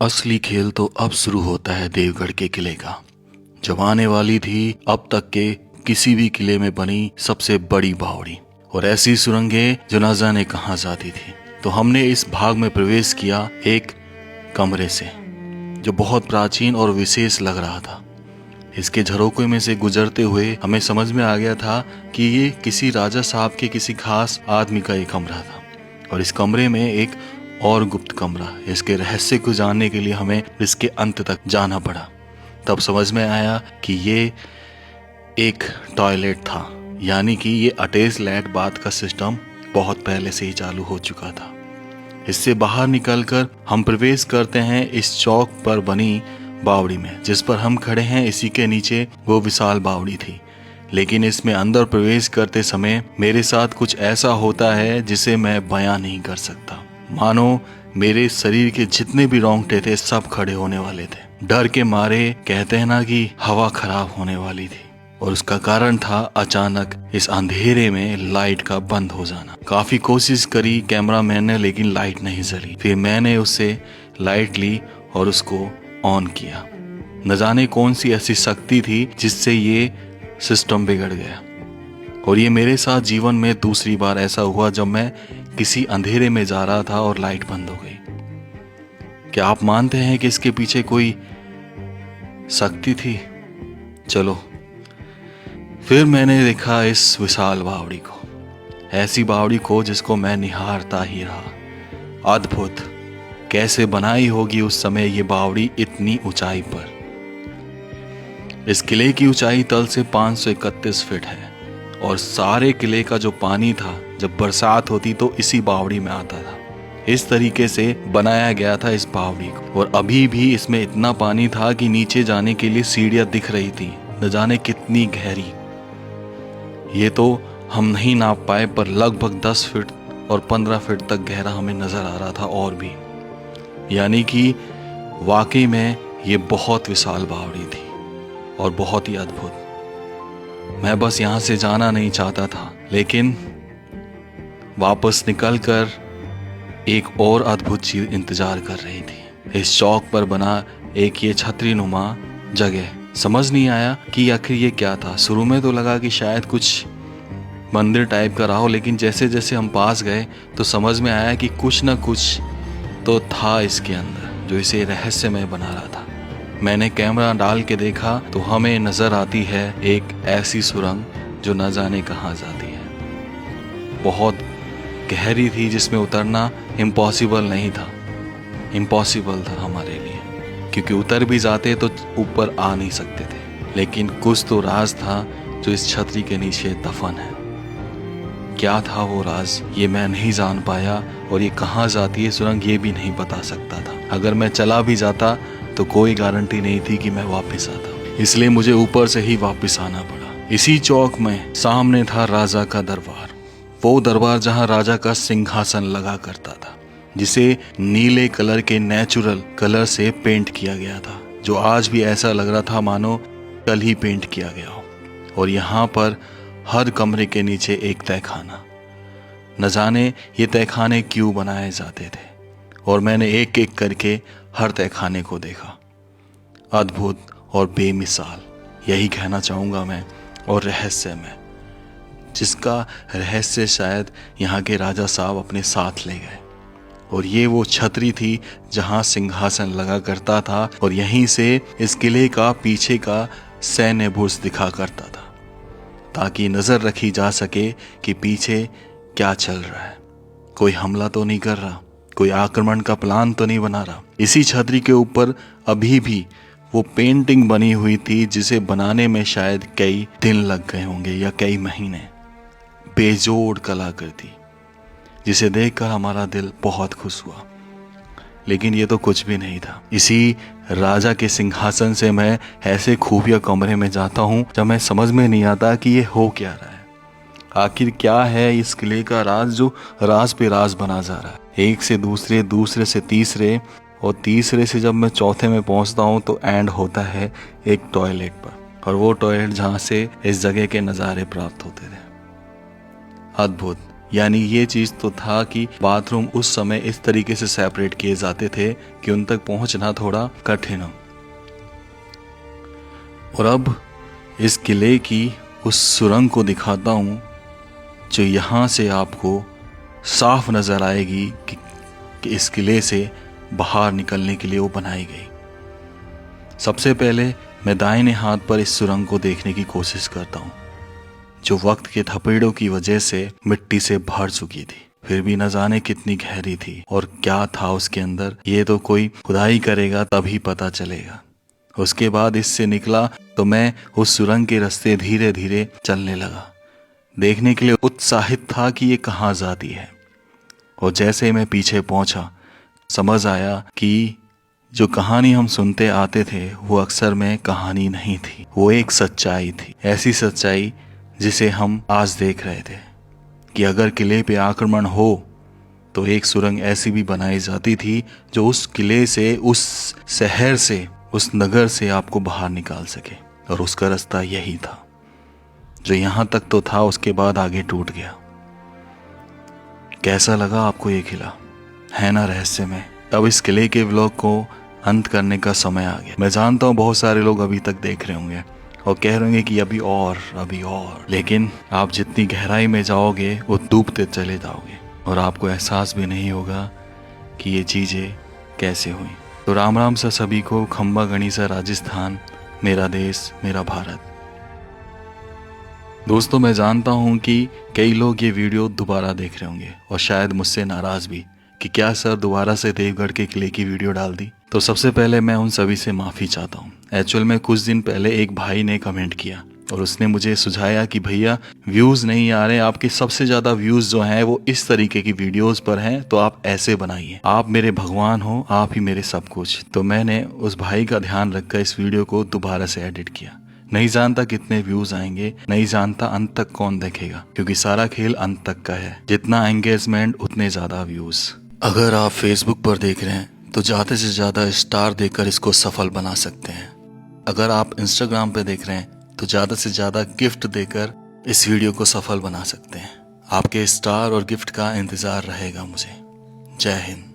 असली खेल तो अब शुरू होता है देवगढ़ के किले का। जब आने वाली थी अब तक के किसी भी किले में बनी सबसे बड़ी बावड़ी और ऐसी सुरंगें जो न जाने कहां जाती थी। तो हमने इस भाग में प्रवेश किया एक कमरे से जो बहुत प्राचीन और विशेष लग रहा था। इसके झरोखे में से गुजरते हुए हमें समझ में आ गया था कि ये किसी राजा साहब के किसी खास आदमी का एक कमरा था। और इस कमरे में एक और गुप्त कमरा, इसके रहस्य को जानने के लिए हमें इसके अंत तक जाना पड़ा। तब समझ में आया कि ये एक टॉयलेट था, यानी कि ये अटैच लैट बाथ का सिस्टम बहुत पहले से ही चालू हो चुका था। इससे बाहर निकलकर हम प्रवेश करते हैं इस चौक पर बनी बावड़ी में। जिस पर हम खड़े हैं इसी के नीचे वो विशाल बावड़ी थी। लेकिन इसमें अंदर प्रवेश करते समय मेरे साथ कुछ ऐसा होता है जिसे मैं बयां नहीं कर सकता। मानो मेरे शरीर के जितने भी रोंगटे थे सब खड़े होने वाले थे। डर के मारे कहते हैं ना कि हवा खराब होने वाली थी। और उसका कारण था अचानक इस अंधेरे में लाइट का बंद हो जाना। काफी कोशिश करी कैमरामैन ने, लेकिन लाइट नहीं जली। फिर मैंने उससे लाइट ली और उसको ऑन किया। न जाने कौन सी ऐसी शक्ति थी जिससे ये सिस्टम बिगड़ गया। और ये मेरे साथ जीवन में दूसरी बार ऐसा हुआ जब मैं किसी अंधेरे में जा रहा था और लाइट बंद हो गई। क्या आप मानते हैं कि इसके पीछे कोई शक्ति थी? चलो, फिर मैंने देखा इस विशाल बावड़ी को, ऐसी बावड़ी को जिसको मैं निहारता ही रहा। अद्भुत, कैसे बनाई होगी उस समय ये बावड़ी इतनी ऊंचाई पर। इस किले की ऊंचाई तल से 531 फीट है और सारे किले का जो पानी था जब बरसात होती तो इसी बावड़ी में आता था। इस तरीके से बनाया गया था इस बावड़ी को। और अभी भी इसमें इतना पानी था कि नीचे जाने के लिए सीढ़ियां दिख रही थी, न जाने कितनी गहरी। ये तो हम नहीं नाप पाए, पर लगभग 10 फीट और 15 फीट तक गहरा हमें नजर आ रहा था। और भी यानी कि वाकई में ये बहुत विशाल बावड़ी थी और बहुत ही अद्भुत। मैं बस यहाँ से जाना नहीं चाहता था, लेकिन वापस निकलकर एक और अद्भुत चीज इंतजार कर रही थी। इस चौक पर बना एक ये छतरी नुमा जगह। समझ नहीं आया कि आखिर ये क्या था। शुरू में तो लगा कि शायद कुछ मंदिर टाइप का रहा हो, लेकिन जैसे जैसे हम पास गए तो समझ में आया कि कुछ न कुछ तो था इसके अंदर जो इसे रहस्यमय बना रहा था। मैंने कैमरा डाल के देखा तो हमें नजर आती है एक ऐसी सुरंग जो न जाने कहां जाती है। बहुत गहरी थी, जिसमें उतरना इम्पॉसिबल नहीं था। इम्पॉसिबल था हमारे लिए, क्योंकि उतर भी जाते तो ऊपर आ नहीं सकते थे। लेकिन कुछ तो राज था जो इस छतरी के नीचे दफन है। क्या था वो राज, ये मैं नहीं जान पाया। और ये कहाँ जाती है सुरंग, ये भी नहीं बता सकता था। अगर मैं चला भी जाता तो कोई गारंटी नहीं थी कि मैं वापस आता। इसलिए मुझे ऊपर से ही वापस आना पड़ा। इसी चौक में सामने था राजा का दरबार। वो दरबार जहाँ राजा का सिंहासन लगा करता था, जिसे नीले कलर के नेचुरल कलर से पेंट किया गया था, जो आज भी ऐसा लग रहा था मानो कल ही पेंट किया गया हो। और यहाँ पर हर कमरे के नीचे एक तहखाना। न जाने ये तहखाने क्यों बनाए जाते थे। और मैंने एक एक करके हर तहखाने को देखा। अद्भुत और बेमिसाल, यही कहना चाहूँगा मैं। और रहस्यमय, जिसका रहस्य शायद यहाँ के राजा साहब अपने साथ ले गए। और ये वो छतरी थी जहाँ सिंहासन लगा करता था, और यहीं से इस किले का पीछे का सैन्य बुर्ज दिखा करता था, ताकि नजर रखी जा सके कि पीछे क्या चल रहा है। कोई हमला तो नहीं कर रहा, कोई आक्रमण का प्लान तो नहीं बना रहा। इसी छतरी के ऊपर अभी भी वो पेंटिंग बनी हुई थी, जिसे बनाने में शायद कई दिन लग गए होंगे या कई महीने। बेजोड़ कलाकृति, जिसे देखकर हमारा दिल बहुत खुश हुआ। लेकिन ये तो कुछ भी नहीं था। इसी राजा के सिंहासन से मैं ऐसे खुफिया कमरे में जाता हूँ जब मैं समझ में नहीं आता कि ये हो क्या रहा है। आखिर क्या है इस किले का राज जो राज पे राज बना जा रहा है। एक से दूसरे, दूसरे से तीसरे, और तीसरे से जब मैं चौथे में पहुंचता हूं तो एंड होता है एक टॉयलेट पर। और वो टॉयलेट जहां से इस जगह के नज़ारे प्राप्त होते थे। अद्भुत, यानी ये चीज तो था कि बाथरूम उस समय इस तरीके से सेपरेट किए जाते थे कि उन तक पहुंचना थोड़ा कठिन हो। और अब इस किले की उस सुरंग को दिखाता हूं जो यहां से आपको साफ नजर आएगी कि इस किले से बाहर निकलने के लिए वो बनाई गई। सबसे पहले मैं दाहिने हाथ पर इस सुरंग को देखने की कोशिश करता हूँ, जो वक्त के थपेड़ों की वजह से मिट्टी से भर चुकी थी। फिर भी न जाने कितनी गहरी थी और क्या था उसके अंदर, ये तो कोई खुदाई करेगा तभी पता चलेगा। उसके बाद इससे निकला तो मैं उस सुरंग के रास्ते धीरे धीरे चलने लगा। देखने के लिए उत्साहित था कि ये कहाँ जाती है। और जैसे मैं पीछे पहुंचा समझ आया कि जो कहानी हम सुनते आते थे वो अक्सर में कहानी नहीं थी, वो एक सच्चाई थी। ऐसी सच्चाई जिसे हम आज देख रहे थे कि अगर किले पे आक्रमण हो तो एक सुरंग ऐसी भी बनाई जाती थी जो उस किले से, उस शहर से, उस नगर से आपको बाहर निकाल सके। और उसका रास्ता यही था जो यहाँ तक तो था, उसके बाद आगे टूट गया। कैसा लगा आपको ये किला, है ना रहस्यमय? अब इस किले के व्लॉग को अंत करने का समय आ गया। मैं जानता हूँ बहुत सारे लोग अभी तक देख रहे होंगे और कह रहे होंगे कि अभी और, लेकिन आप जितनी गहराई में जाओगे वो डूबते चले जाओगे और आपको एहसास भी नहीं होगा कि ये चीजें कैसे हुई। तो राम राम सा सभी को, खंबा गणिसा राजस्थान, मेरा देश मेरा भारत। दोस्तों मैं जानता हूँ कि कई लोग ये वीडियो दोबारा देख रहे होंगे और शायद मुझसे नाराज भी कि क्या सर दोबारा से देवगढ़ के किले की वीडियो डाल दी। तो सबसे पहले मैं उन सभी से माफ़ी चाहता हूँ। एक्चुअल में कुछ दिन पहले एक भाई ने कमेंट किया और उसने मुझे सुझाया कि भैया व्यूज़ नहीं आ रहे, आपके सबसे ज़्यादा व्यूज़ जो हैं वो इस तरीके की वीडियोस पर हैं, तो आप ऐसे बनाइए, आप मेरे भगवान हो, आप ही मेरे सब कुछ। तो मैंने उस भाई का ध्यान रखकर इस वीडियो को दोबारा से एडिट किया। नहीं जानता कितने व्यूज आएंगे, नहीं जानता अंत तक कौन देखेगा, क्योंकि सारा खेल अंत तक का है। जितना एंगेजमेंट उतने ज्यादा व्यूज। अगर आप फेसबुक पर देख रहे हैं तो ज्यादा से ज्यादा स्टार देकर इसको सफल बना सकते हैं। अगर आप इंस्टाग्राम पे देख रहे हैं तो ज्यादा से ज्यादा गिफ्ट देकर इस वीडियो को सफल बना सकते हैं। आपके स्टार और गिफ्ट का इंतजार रहेगा मुझे। जय हिंद।